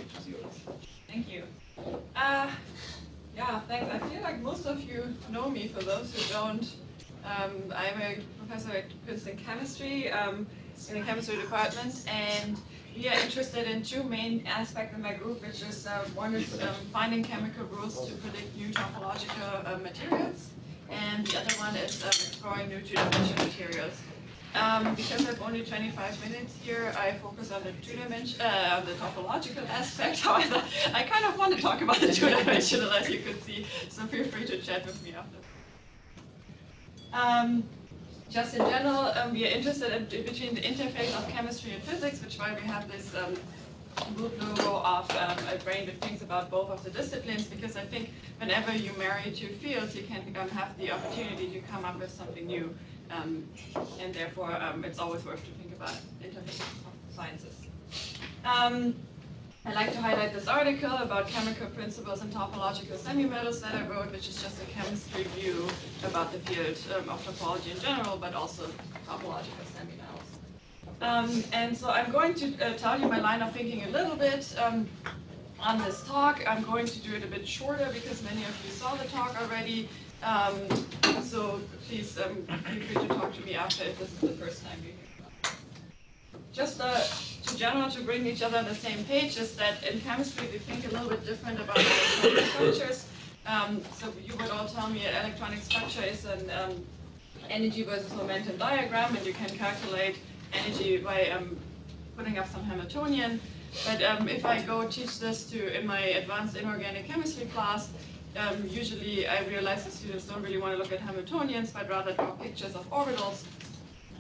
stage is yours. Thank you. Yeah, thanks. I feel like most of you know me. For those who don't, I'm a professor at Princeton Chemistry in the chemistry department, and we are interested in two main aspects in my group, which is one is finding chemical rules to predict new topological materials, and the other one is exploring new two-dimensional materials. Because I have only 25 minutes here, I focus on the the topological aspect. However, I kind of want to talk about the two-dimensional, as you can see, so feel free to chat with me after. Just in general, we are interested in between the interface of chemistry and physics, which is why we have this group logo of a brain that thinks about both of the disciplines, because I think whenever you marry two fields, you can have the opportunity to come up with something new. And therefore, it's always worth to think about interface of sciences. I'd like to highlight this article about chemical principles and topological semimetals that I wrote, which is just a chemistry view about the field of topology in general, but also topological semimetals. And so I'm going to tell you my line of thinking a little bit on this talk. I'm going to do it a bit shorter because many of you saw the talk already. So please feel free to talk to me after if this is the first time you hear about it. Just to bring each other on the same page is that in chemistry we think a little bit different about electronic structures. So you would all tell me an electronic structure is an energy versus momentum diagram, and you can calculate energy by putting up some Hamiltonian. But if I go teach this in my advanced inorganic chemistry class, usually I realize the students don't really want to look at Hamiltonians, but rather draw pictures of orbitals.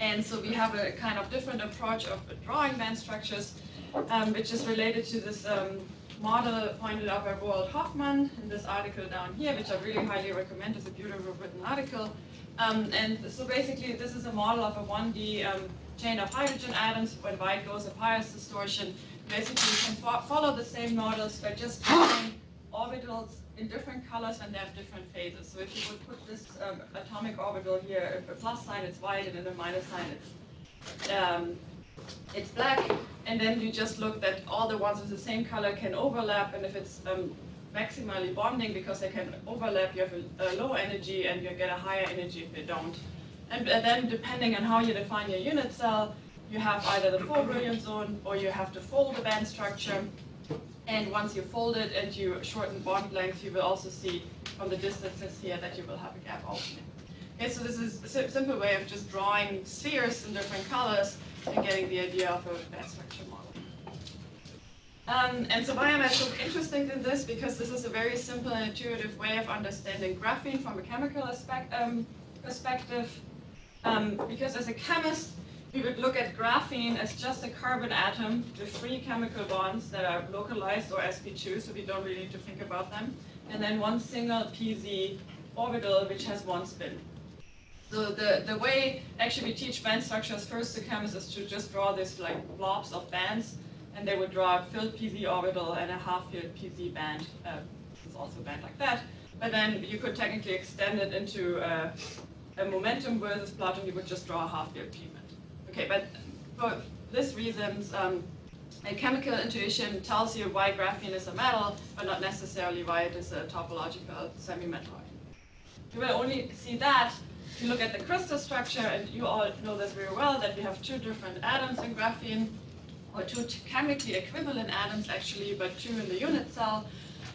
And so we have a kind of different approach of drawing band structures, which is related to this model pointed out by Roald Hoffmann in this article down here, which I really highly recommend. It's a beautiful written article. And so basically this is a model of a 1D chain of hydrogen atoms. When white goes a Pius distortion. Basically you can follow the same models by just having orbitals in different colors and they have different phases. So if you would put this atomic orbital here, a plus sign it's white and then a minus sign it's black, and then you just look that all the ones with the same color can overlap, and if it's maximally bonding because they can overlap, you have a low energy and you get a higher energy if they don't. And then depending on how you define your unit cell, you have either the 4 brilliant zone or you have to fold the band structure. And once you fold it and you shorten bond length, you will also see from the distances here that you will have a gap opening. Okay, so this is a simple way of just drawing spheres in different colors and getting the idea of a band structure model. And so why am I so interested in this? Because this is a very simple and intuitive way of understanding graphene from a chemical perspective. Because as a chemist, we would look at graphene as just a carbon atom with 3 chemical bonds that are localized or sp2, so we don't really need to think about them, and then one single pz orbital which has 1 spin. So the way actually we teach band structures first to chemists is to just draw this like blobs of bands, and they would draw a filled pz orbital and a half-filled pz band. It's also a band like that, but then you could technically extend it into a momentum versus plot, and you would just draw a half-filled p band. Okay, but for this reasons, a chemical intuition tells you why graphene is a metal, but not necessarily why it is a topological semi-metal. You will only see that if you look at the crystal structure, and you all know this very well, that we have 2 different atoms in graphene, or 2 chemically equivalent atoms actually, but 2 in the unit cell.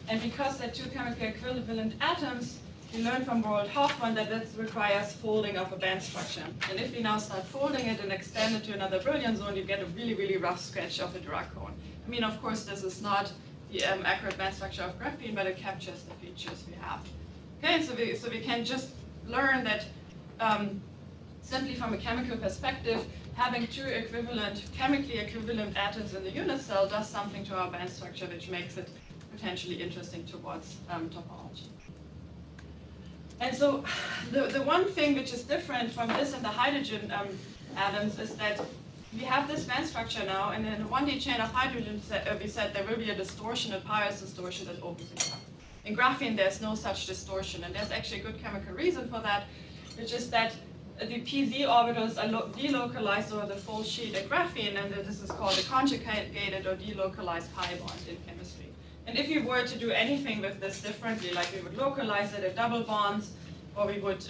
And because they're 2 chemically equivalent atoms, we learned from Roald Hoffmann that this requires folding of a band structure. And if we now start folding it and extend it to another brilliant zone, you get a really, really rough sketch of a Dirac cone. I mean, of course, this is not the accurate band structure of graphene, but it captures the features we have. Okay, so we can just learn that simply from a chemical perspective, having 2 chemically equivalent atoms in the unit cell does something to our band structure, which makes it potentially interesting towards topology. And so the one thing which is different from this and the hydrogen atoms is that we have this band structure now, and in a 1D chain of hydrogen, we said there will be a distortion, a Pius distortion that opens it up. In graphene, there's no such distortion, and there's actually a good chemical reason for that, which is that the pz orbitals are delocalized over the full sheet in graphene, and this is called a conjugated or delocalized pi bond in chemistry. And if you were to do anything with this differently, like we would localize it at double bonds, or we would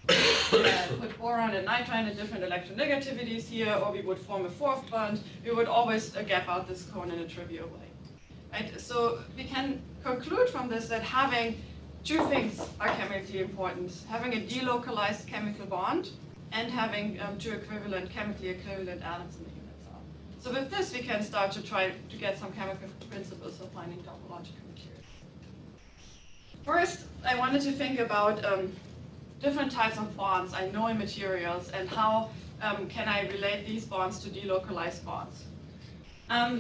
put boron and nitrogen at different electronegativities here, or we would form a fourth bond, we would always gap out this cone in a trivial way. Right? So we can conclude from this that having two things are chemically important: having a delocalized chemical bond and having two chemically equivalent atoms in the unit cell. So with this, we can start to try to get some chemical principles for finding topological materials. First, I wanted to think about different types of bonds I know in materials and how can I relate these bonds to delocalized bonds.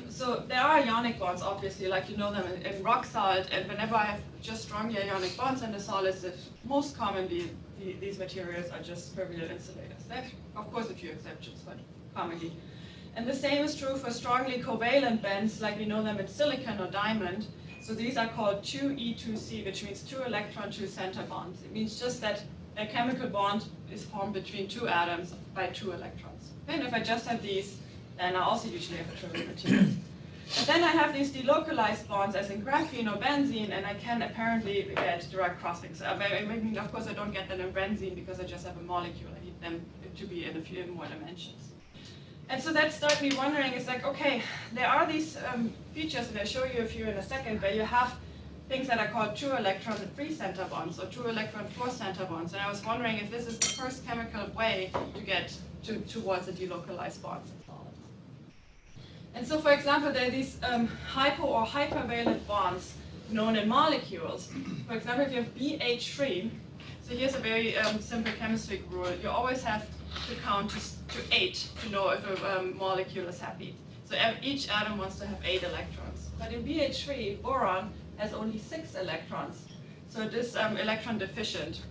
So there are ionic bonds, obviously, like you know them in rock salt, and whenever I have just strongly ionic bonds in the solids, most commonly these materials are just ferrite insulators. There are, of course, a few exceptions, but commonly. And the same is true for strongly covalent bonds, like we know them in silicon or diamond. So these are called 2E2C, which means 2 electron, 2 center bonds. It means just that a chemical bond is formed between two atoms by 2 electrons. And if I just have these, then I also usually have a trivial material. And then I have these delocalized bonds, as in graphene or benzene, and I can apparently get direct crossings. I mean, of course, I don't get them in benzene because I just have a molecule. I need them to be in a few more dimensions. And so that started me wondering, it's like, okay, there are these features, and I'll show you a few in a second, where you have things that are called 2 electron 3 center bonds, or 2 electron 4 center bonds. And I was wondering if this is the first chemical way to get towards a delocalized bond. And so, for example, there are these hypo or hypervalent bonds known in molecules. For example, if you have BH3, so here's a very simple chemistry rule. You always have to count to 8 to know if a molecule is happy. So each atom wants to have 8 electrons. But in BH3, boron has only 6 electrons. So it is electron deficient.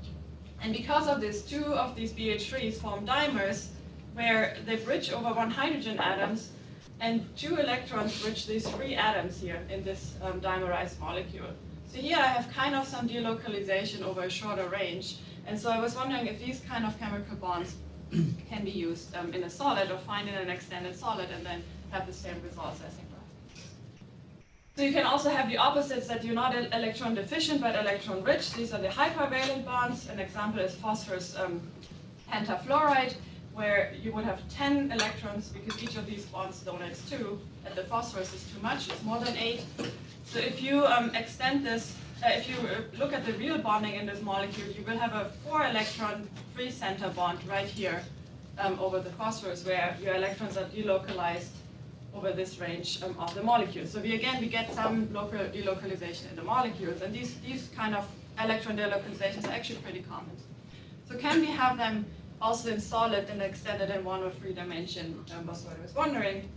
And because of this, 2 of these BH3s form dimers, where they bridge over 1 hydrogen atoms, and 2 electrons bridge these 3 atoms here in this dimerized molecule. So here I have kind of some delocalization over a shorter range. And so I was wondering if these kind of chemical bonds can be used in a solid, or find in an extended solid and then have the same results as in graphene. So you can also have the opposites, that you're not electron deficient but electron rich. These are the hypervalent bonds. An example is phosphorus pentafluoride, where you would have 10 electrons because each of these bonds donates 2, and the phosphorus is too much, it's more than 8. So if you extend this, if you look at the real bonding in this molecule, you will have a 4 electron 3 center bond right here over the phosphorus, where your electrons are delocalized over this range of the molecule. So we get some local delocalization in the molecules, and these kind of electron delocalizations are actually pretty common. So can we have them also in solid and extended in 1 or 3 dimension, was what I was wondering.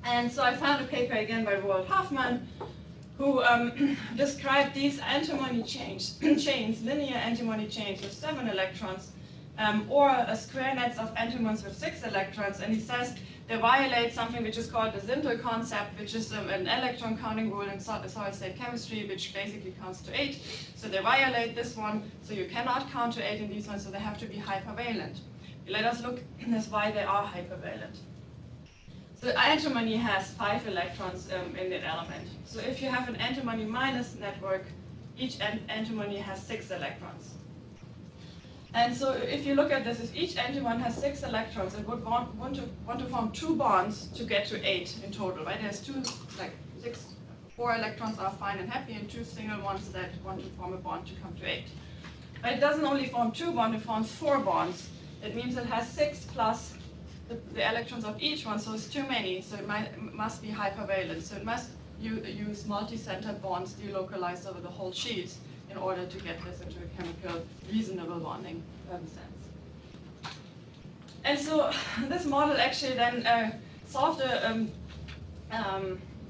And so I found a paper again by Roald Hoffmann, who described these antimony chains, linear antimony chains with 7 electrons, or square nets of antimons with 6 electrons, and he says they violate something which is called the Zindel concept, which is an electron counting rule in solid-state chemistry, which basically counts to 8. So they violate this one, so you cannot count to 8 in these ones, so they have to be hypervalent. Let us look at why they are hypervalent. So antimony has 5 electrons in the element. So if you have an antimony minus network, each antimony has 6 electrons. And so if you look at this, if each antimony has 6 electrons, it would want to form 2 bonds to get to 8 in total, right? There's 4 electrons are fine and happy, and 2 single ones that want to form a bond to come to 8. But it doesn't only form 2 bonds, it forms 4 bonds. It means it has 6 plus the electrons of each one, so it's too many, so it must be hypervalent. So it must use multi-centered bonds delocalized over the whole sheet in order to get this into a chemical reasonable bonding sense. And so this model actually then solved the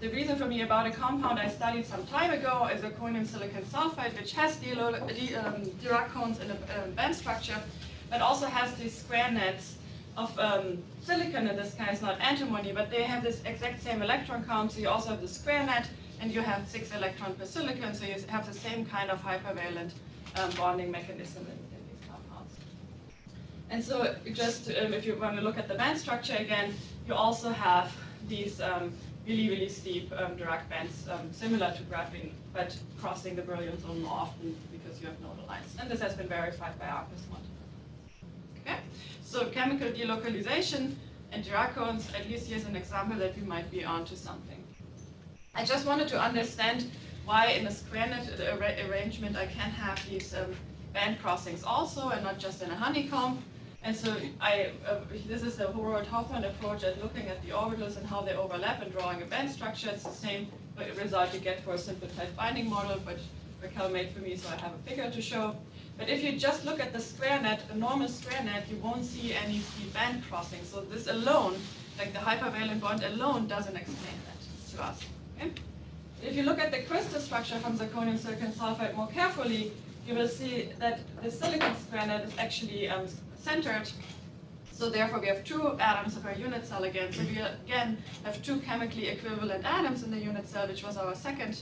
reason for me about a compound I studied some time ago is zirconium silicon sulfide, which has Dirac cones in a band structure, but also has these square nets of silicon, in this case not antimony, but they have this exact same electron count, so you also have the square net, and you have 6 electrons per silicon, so you have the same kind of hypervalent bonding mechanism in these compounds. And so just if you want to look at the band structure again, you also have these really, really steep Dirac bands, similar to graphene, but crossing the Brillouin zone more often because you have nodal lines. And this has been verified by Arcus multiple times. Okay? So chemical delocalization and Dirac cones, at least here's an example that we might be onto something. I just wanted to understand why in a square net arrangement I can have these band crossings also and not just in a honeycomb. And so this is the Horold-Hoffmann approach at looking at the orbitals and how they overlap and drawing a band structure. It's the same result you get for a simple tight binding model, which Raquel made for me, so I have a figure to show. But if you just look at the square net, a normal square net, you won't see any steep band crossing. So this alone, like the hypervalent bond alone, doesn't explain that to us. Okay? If you look at the crystal structure from zirconium silicon sulfide more carefully, you will see that the silicon square net is actually centered. So therefore we have two atoms of our unit cell again. So we again have two chemically equivalent atoms in the unit cell, which was our second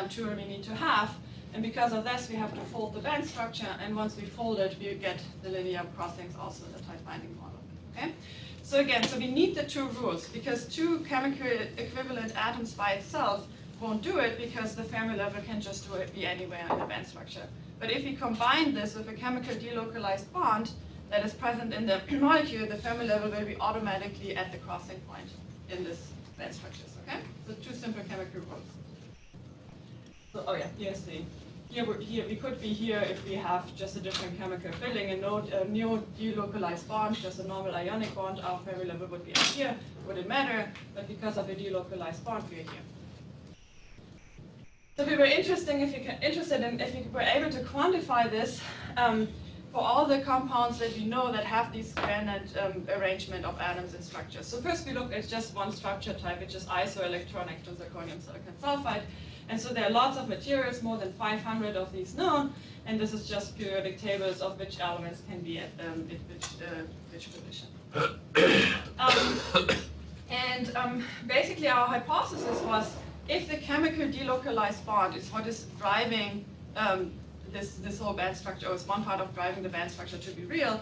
tool we need to have. And because of this, we have to fold the band structure. And once we fold it, we get the linear crossings also in the tight binding model. Okay? So again, so we need the two rules because two chemically equivalent atoms by itself won't do it because the Fermi level can just be anywhere in the band structure. But if we combine this with a chemical delocalized bond that is present in the molecule, the Fermi level will be automatically at the crossing point in this band structures. Okay? So two simple chemical rules. So, oh yeah, here's the, here we could be here if we have just a different chemical filling, a new delocalized bond, just a normal ionic bond, our Fermi level would be up here, wouldn't matter, but because of a delocalized bond, we're here. So we were interested in if we were able to quantify this for all the compounds that we know that have these square net arrangement of atoms and structures. So first we looked at just one structure type, which is isoelectronic to zirconium silicon sulfide. And so there are lots of materials, more than 500 of these known, and this is just periodic tables of which elements can be at which position. Basically our hypothesis was if the chemical delocalized bond is what is driving this whole band structure, or is one part of driving the band structure to be real,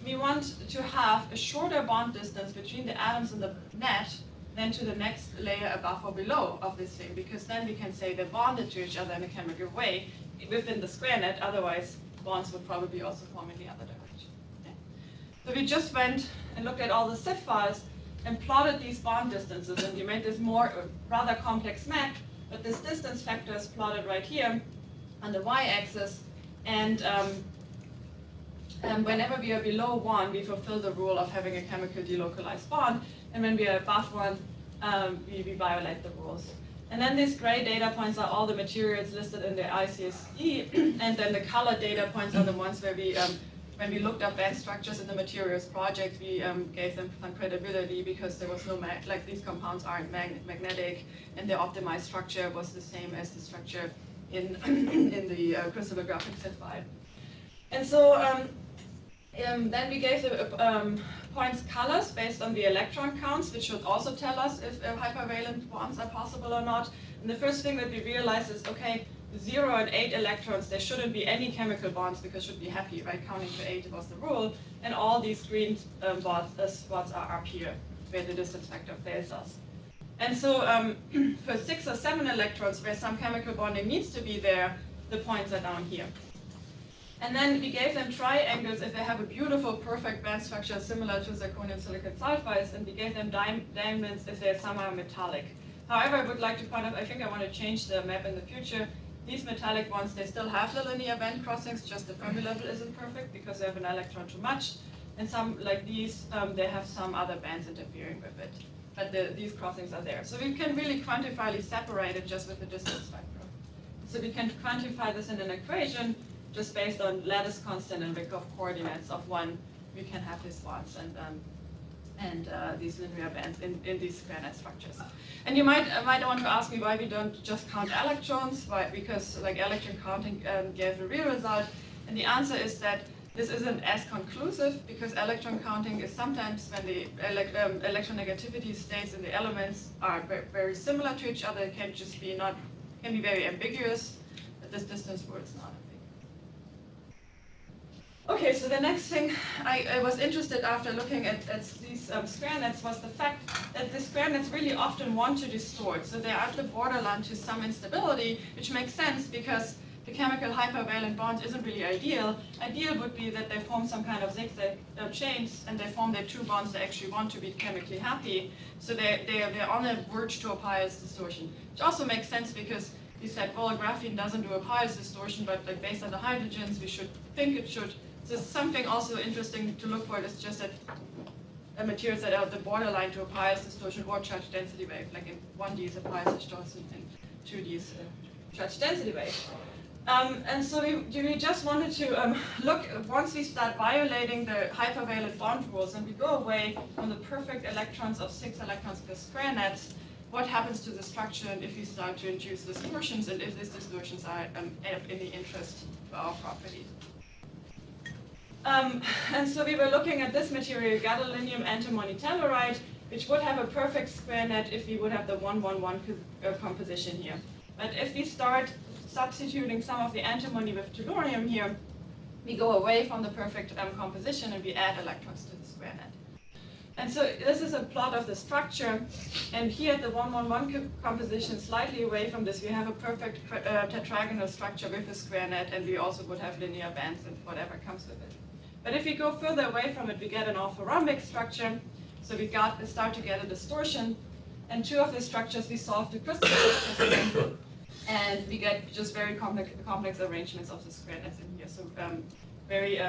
we want to have a shorter bond distance between the atoms in the net than to the next layer above or below of this thing, because then we can say they're bonded to each other in a chemical way within the square net, otherwise bonds would probably also form in the other direction. Okay. So we just went and looked at all the CIF files and plotted these bond distances, and we made this more rather complex map, but this distance factor is plotted right here on the y-axis, and whenever we are below 1, we fulfill the rule of having a chemical delocalized bond, and when we are above 1, we violate the rules. And then these gray data points are all the materials listed in the ICSE, and then the colored data points are the ones where we, when we looked up band structures in the materials project, we gave them some credibility because there was no, like these compounds aren't magnetic, and their optimized structure was the same as the structure in the crystallographic CIF file. And so then we gave the points colors based on the electron counts, which should also tell us if hypervalent bonds are possible or not. And the first thing that we realized is, okay, 0 and 8 electrons, there shouldn't be any chemical bonds because should be happy, right? Counting to 8 was the rule. And all these green spots are up here, where the distance factor fails us. And so for 6 or 7 electrons, where some chemical bonding needs to be there, the points are down here. And then we gave them triangles if they have a beautiful, perfect band structure similar to zirconium silicon sulfides, and we gave them diamonds if they're somehow metallic. However, I would like to point out, I think I want to change the map in the future. These metallic ones, they still have the linear band crossings, just the Fermi level isn't perfect because they have an electron too much. And some, like these, they have some other bands interfering with it. But these crossings are there. So we can really quantifiably separate it just with the distance factor. So we can quantify this in an equation just based on lattice constant and Markov coordinates of 1, we can have these bonds and these linear bands in these square net structures. And you might want to ask me why we don't just count electrons, because like electron counting gave a real result. And the answer is that this isn't as conclusive because electron counting is sometimes when the electronegativity states in the elements are very similar to each other. It can just be can be very ambiguous, but this distance rule is not. Okay, so the next thing I was interested after looking at these square nets was the fact that the square nets really often want to distort. So they're at the borderline to some instability, which makes sense because the chemical hypervalent bond isn't really ideal. Ideal would be that they form some kind of zigzag chains and they form their two bonds that actually want to be chemically happy. So they're on the verge to a pious distortion, which also makes sense because we said, well, graphene doesn't do a pious distortion, but like based on the hydrogens, we should think it should. So something also interesting to look for is just that materials that are at the borderline to a pious distortion or charge density wave, like in 1D is a pious distortion and 2D is a charge density wave. And so we just wanted to look, once we start violating the hypervalent bond rules and we go away from the perfect electrons of 6 electrons per square nets, what happens to the structure and if we start to induce distortions and if these distortions are in the interest of our property. And so we were looking at this material, gadolinium antimony telluride, which would have a perfect square net if we would have the 1-1-1 composition here. But if we start substituting some of the antimony with tellurium here, we go away from the perfect composition and we add electrons to the square net. And so this is a plot of the structure, and here at the 1-1-1 composition, slightly away from this, we have a perfect tetragonal structure with a square net, and we also would have linear bands and whatever comes with it. But if we go further away from it, we get an orthorhombic structure, so we start to get a distortion, and two of the structures we solve the crystal structures, and we get just very complex arrangements of the square nets in here. So very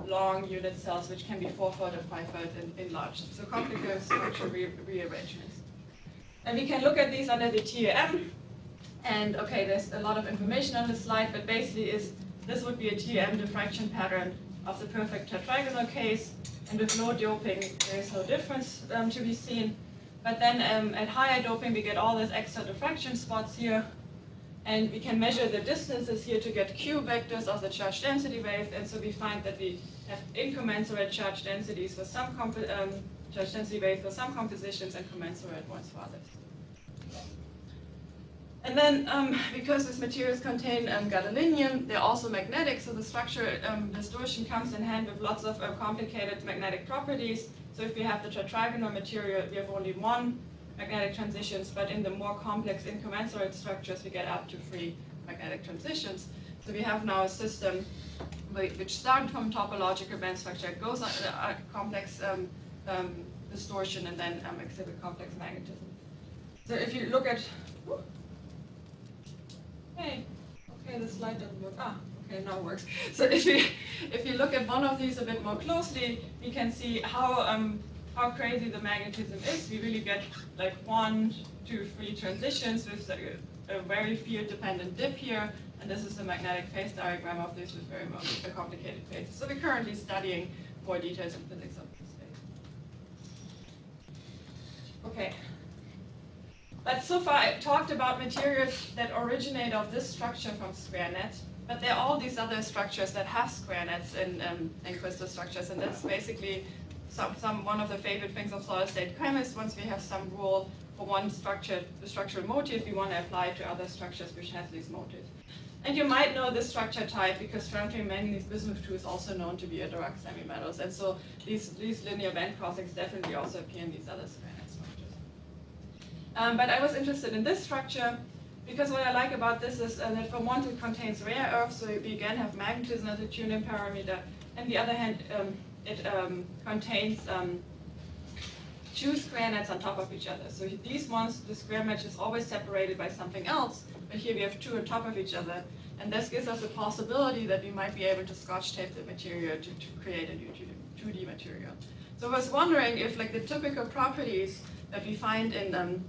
long unit cells, which can be 4-fold or 5-fold enlarged. So complicated structure rearrangements. And we can look at these under the TEM. And okay, there's a lot of information on this slide, but basically this would be a TEM diffraction pattern of the perfect tetragonal case. And with low doping, there is no difference to be seen. But then at higher doping, we get all these extra diffraction spots here. And we can measure the distances here to get Q vectors of the charge density wave, and so we find that we have incommensurate charge densities for some charge density wave for some compositions and commensurate ones for others. And then because these materials contain gadolinium, they're also magnetic, so the structure distortion comes in hand with lots of complicated magnetic properties. So if we have the tetragonal material, we have only one magnetic transitions, but in the more complex incommensurate structures, we get up to 3 magnetic transitions. So we have now a system which started from topological band structure, goes on a complex distortion, and then exhibit complex magnetism. So if you look at, okay, the slide doesn't work. Okay, now it works. So if you look at one of these a bit more closely, we can see how crazy the magnetism is. We really get like 1, 2, 3 transitions with a very field-dependent dip here, and this is the magnetic phase diagram of this with very complicated phases. So we're currently studying more details in physics of this phase. Okay. But so far I've talked about materials that originate of this structure from square nets, but there are all these other structures that have square nets in crystal structures, and that's basically one of the favorite things of solid-state chemists. Once we have some rule for one structure, the structural motif, we want to apply it to other structures which have these motifs. And you might know this structure type because strontium manganese bismuth 2 is also known to be a Dirac semimetals, and so these linear band crossings definitely also appear in these other square net structures. But I was interested in this structure because what I like about this is that for one, it contains rare earth, so we again have magnetism as a tuning parameter, and the other hand, it contains 2 square nets on top of each other. So these ones, the square match is always separated by something else, but here we have 2 on top of each other. And this gives us a possibility that we might be able to scotch tape the material to create a new 2D material. So I was wondering if like the typical properties that we find in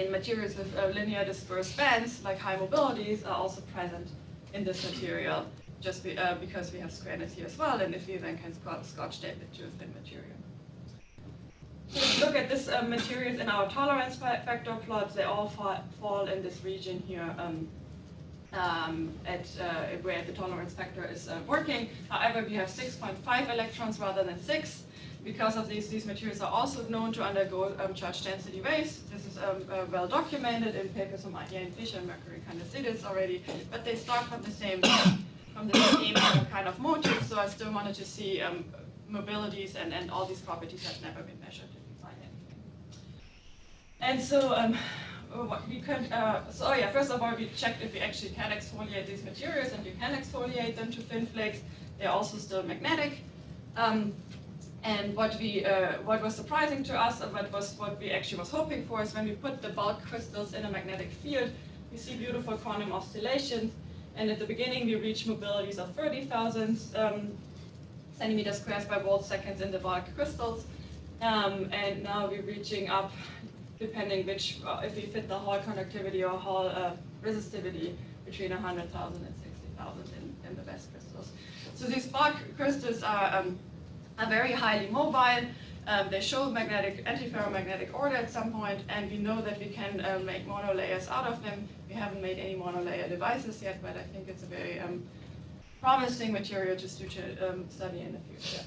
materials with linear dispersed bands, like high mobilities, are also present in this material, just because we have square nets here as well, and if we then can scotch tape it to a thin material. So if you look at this materials in our tolerance factor plots, they all fall in this region here where the tolerance factor is working. However, we have 6.5 electrons rather than 6. Because of these materials are also known to undergo charge density waves. This is well documented in papers from Ian Fisher and Mercury Candesitis already, but they start from the same from the same kind of motif, so I still wanted to see mobilities and all these properties have never been measured if we find anything. And so what we could, first of all, we checked if we actually can exfoliate these materials, and you can exfoliate them to thin flakes. They're also still magnetic. And what was surprising to us, and what we actually was hoping for, is when we put the bulk crystals in a magnetic field, we see beautiful quantum oscillations. And at the beginning, we reach mobilities of 30,000 centimeters squares by volt seconds in the bulk crystals. And now we're reaching up, depending which, if we fit the Hall conductivity or Hall resistivity, between 100,000 and 60,000 in the best crystals. So these bulk crystals are very highly mobile. They show magnetic, antiferromagnetic order at some point, and we know that we can make monolayers out of them. We haven't made any monolayer devices yet, but I think it's a very promising material to study in the future.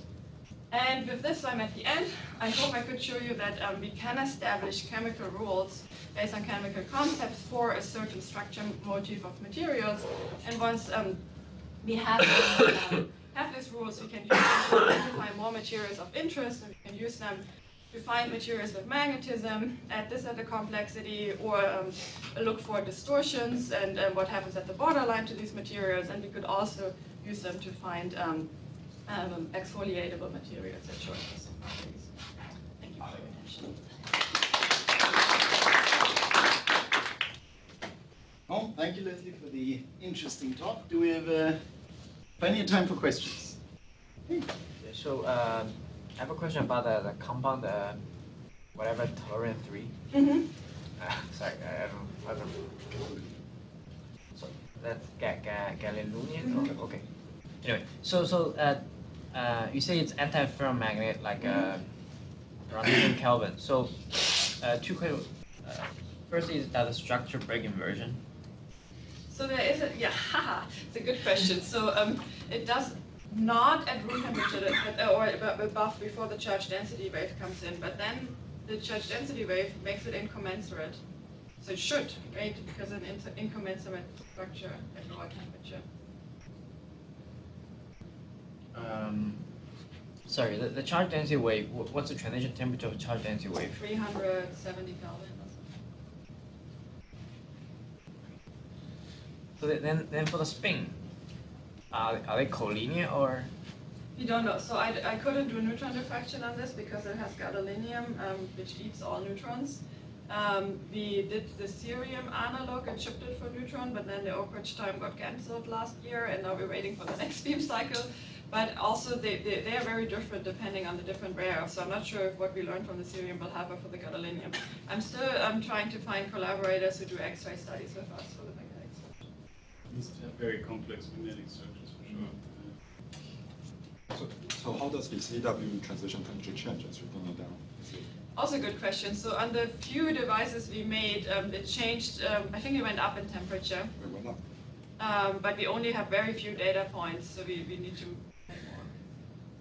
And with this, I'm at the end. I hope I could show you that we can establish chemical rules based on chemical concepts for a certain structure motif of materials. And once we have these rules, we can use them to identify more materials of interest, and we can use them to find materials with magnetism at this at the complexity, or look for distortions and what happens at the borderline to these materials. And we could also use them to find exfoliatable materials at short crystal properties. Thank you for your attention. Well, thank you, Leslie, for the interesting talk. Do we have plenty of time for questions? Yeah, so I have a question about the compound, whatever, tellurium 3. Mm-hmm. Sorry, I don't. So that's Galilean. Okay. Anyway, so you say it's antiferromagnet, like around 10 Kelvin. So two questions. First, is that a structure break inversion? So there is it's a good question. So it does not at room temperature or above before the charge density wave comes in, but then the charge density wave makes it incommensurate. So it should, right? Because an incommensurate structure at lower temperature. Sorry, the charge density wave, what's the transition temperature of charge density wave? 370 Kelvin. So then for the spin, are they collinear or? We don't know. So I couldn't do neutron diffraction on this because it has gadolinium, which eats all neutrons. We did the cerium analog and shipped it for neutron, but then the Oak Ridge time got cancelled last year, and now we're waiting for the next beam cycle. But also they are very different depending on the different rares. So I'm not sure if what we learned from the cerium will happen for the gadolinium. I'm still trying to find collaborators who do X-ray studies with us for the magnetic structure. These are very complex magnetic structures for sure. So how does the CW transition temperature change as you go down? Also a good question. So on the few devices we made, it changed, I think it went up in temperature. It went up. But we only have very few data points, so we need to make more.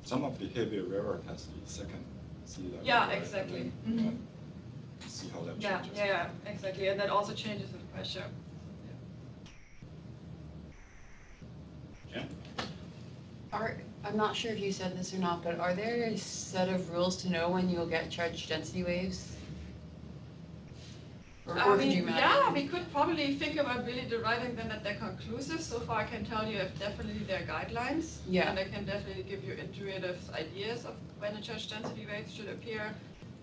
Some of the heavier rarer has the second CW. Yeah, right? exactly. And then, Mm-hmm. see how that Yeah, changes. yeah, exactly. And that also changes with pressure. Yeah. I'm not sure if you said this or not, but are there a set of rules to know when you'll get charge density waves? Or could you imagine? Yeah, we could probably think about really deriving them that they're conclusive. So far I can tell you if definitely they're guidelines. Yeah. And I can definitely give you intuitive ideas of when a charge density wave should appear.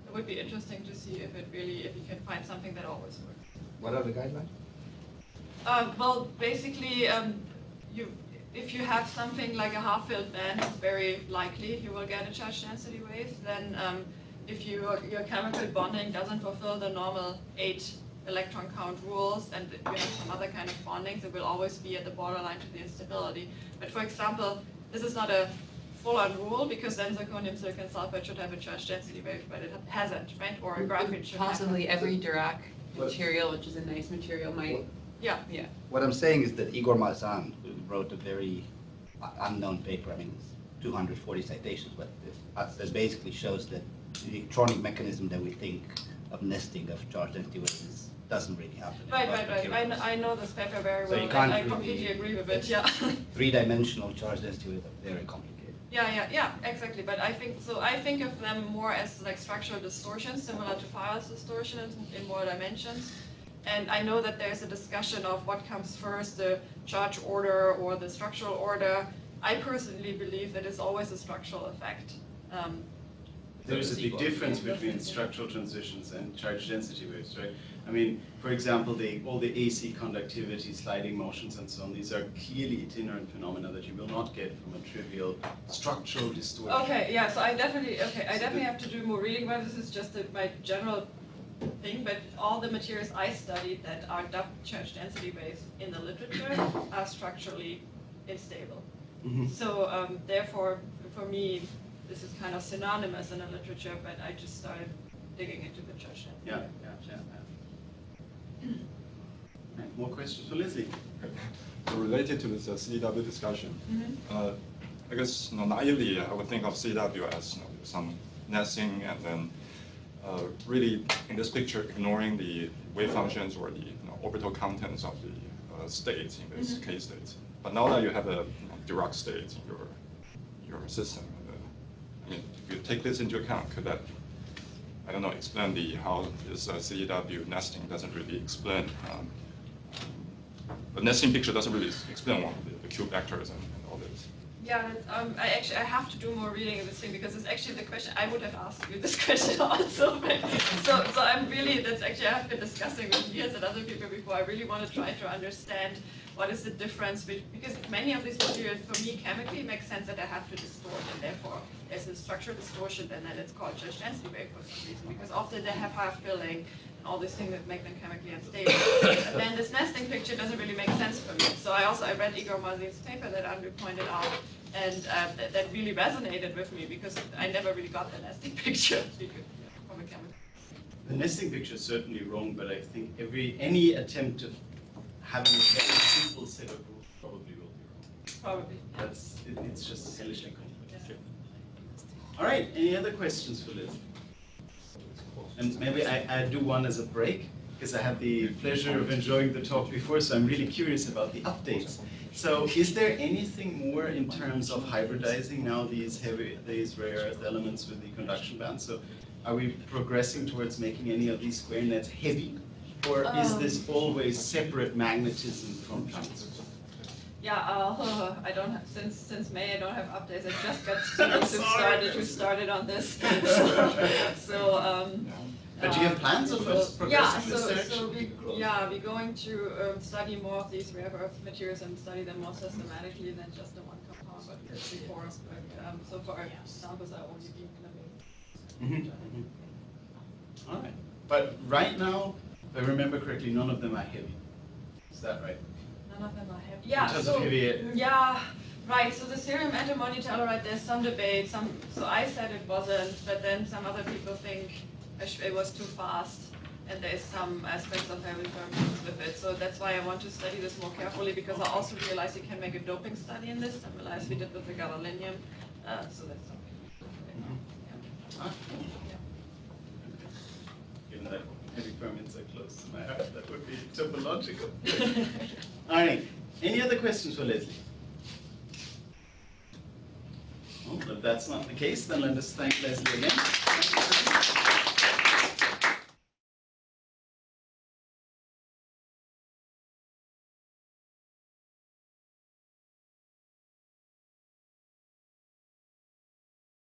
It would be interesting to see if you can find something that always works. What are the guidelines? Well, basically, if you have something like a half-filled band, it's very likely you will get a charge density wave. Then if your chemical bonding doesn't fulfill the normal 8 electron count rules, and you have some other kind of bondings, it will always be at the borderline to the instability. But for example, this is not a full-on rule, because then zirconium silicon sulfide should have a charge density wave, but it hasn't, right? Or a graphene should have. Possibly every Dirac material, which is a nice material, might. Yeah. Yeah. What I'm saying is that Igor Malzahn wrote a very unknown paper. I mean, it's 240 citations, but that basically shows that the electronic mechanism that we think of nesting of charge density waves is doesn't really happen. in Right, most right, right. materials. I know this paper very So well, you and can't I really- completely agree with it, yeah. Three-dimensional charge density waves are very complicated. Yeah, exactly. But I think so. I think of them more as like structural distortions, similar to Fowler's distortion in more dimensions. And I know that there's a discussion of what comes first, the charge order or the structural order. I personally believe that it's always a structural effect. There's a big difference between structural transitions and charge density waves, right? I mean, for example, all the AC conductivity, sliding motions, and so on, these are clearly itinerant phenomena that you will not get from a trivial structural distortion. Okay, yeah. So I definitely have to do more reading. But this is just my general thing. But all the materials I studied that are charge density waves in the literature are structurally unstable. Mhm. So therefore, for me, this is kind of synonymous in the literature, but I just started digging into the charge density. Yeah. Right, more questions for Leslie? So related to this CW discussion, Mhm. I guess naively I would think of CW as some nesting, and then really in this picture ignoring the wave functions or the orbital contents of the states in this K states. But now that you have a Dirac state in your system, I mean, if you take this into account, could that, I don't know, explain how this CW nesting doesn't really explain, the nesting picture doesn't really explain the cube vectors and all this. Yeah, I have to do more reading of this thing because it's actually the question I would have asked you this question also. So I'm really I have been discussing with Niels and other people before. I really want to try to understand what is the difference because many of these materials for me chemically make sense that I have to distort, and therefore there's a structural distortion, and then it's called charge density wave for some reason because often they have half filling and all these things that make them chemically unstable. And then this nesting picture doesn't really make sense for me. So I read Igor Marzin's paper that Andrew pointed out, and that really resonated with me because I never really got the nesting picture from a chemical. The nesting picture is certainly wrong, but I think any attempt of having a very simple set of rules probably will be wrong. Probably. Yeah. It's just hellishly complicated. All right, any other questions for Liz? And maybe I do one as a break, because I had the pleasure of enjoying the talk before, so I'm really curious about the updates. So is there anything more in terms of hybridizing now these rare earth elements with the conduction band? So are we progressing towards making any of these square nets heavy? Or is this always separate magnetism from transfer? Yeah, I don't have, since May I don't have updates. I just got students who started on this. But do you have plans of progressing this direction? We're going to study more of these rare earth materials and study them more systematically than just the one compound, but before. But so far, samples are only being collected. All right. But right now, if I remember correctly, none of them are heavy. Is that right? None of them are heavy. Yeah. In terms of heavy. Yeah. Right. So the cerium antimony telluride, there's some debate. So I said it wasn't, but then some other people think it was too fast, and there's some aspects of heavy permeance with it. So that's why I want to study this more carefully, because I also realize you can make a doping study in this, similar as we did with the gadolinium. So that's something. Given that heavy permeates are close to my heart, that would be topological. All right. Any other questions for Leslie? Well, if that's not the case, then let us thank Leslie again.